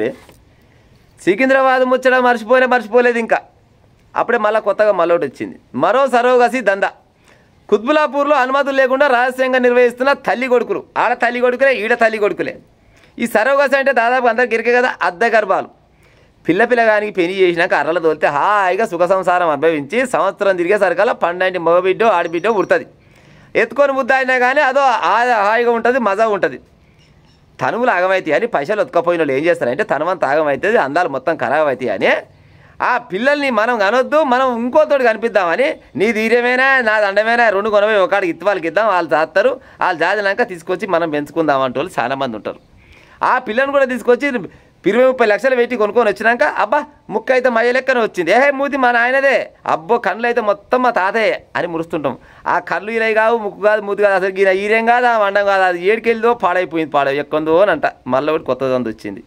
రే సికింద్రాబాద్ ముచ్చట మర్చిపోలేదు ఇంకా. అప్పుడే మళ్ళీ కొత్తగా మళ్ళొకటి వచ్చింది. మరో సరోగసి దందా. కుత్బులాపూర్లో అనుమతులు లేకుండా రహస్యంగా నిర్వహిస్తున్న తల్లి కొడుకులు. ఆడ తల్లి కొడుకులే, ఈడ తల్లి కొడుకులే. ఈ సరోగసి అంటే దాదాపు అందరికి ఇరికే కదా, అద్దె గర్భాలు. పిల్లగానికి పెళ్లి చేసినాక అర్రల తోలితే హాయిగా సుఖ సంసారం అనుభవించి సంవత్సరం తిరిగే సరికల్లా 12 మగబిడ్డో ఆడబిడ్డో పుడుతుంది. ఎత్తుకొని ముద్ద అయినా కానీ అదో హాయిగా ఉంటుంది, మజా ఉంటుంది. తనువులు ఆగమవుతాయి అని పైసలు ఒత్తుకపోయిన వాళ్ళు ఏం చేస్తారంటే తనువంత ఆగమవుతుంది, అందాలు మొత్తం ఖరాబ్ అవుతాయి అని ఆ పిల్లల్ని మనం కనొద్దు, మనం ఇంకోతోటి కనిపిద్దామని నీ ధీర్యమైనా నా దండమైనా 2 కొనవై ఒకడికి వాళ్ళకి ఇద్దాం, వాళ్ళు చేస్తారు, వాళ్ళు జాదినాక తీసుకొచ్చి మనం పెంచుకుందాం అంటే వాళ్ళు చాలామంది ఉంటారు. ఆ పిల్లని కూడా తీసుకొచ్చి 20-30 లక్షలు పెట్టి కొనుక్కొని వచ్చినాక అబ్బా ముక్క అయితే మయ్య లెక్కనే వచ్చింది, మూతి మా నాయనదే, అబ్బో కళ్ళు అయితే మొత్తం మా తాతయ్యే అని మురుస్తుంటాం. ఆ కళ్ళు ఇరై కావు, ముక్కు కాదు, మూతి కాదు, అసలు ఈరేం కాదు, ఆ వండం కాదు, అది ఏడికెళ్ళిదో పాడైపోయింది, ఎక్కందో అని అంట. మళ్ళీ ఒకటి కొత్తది వచ్చింది.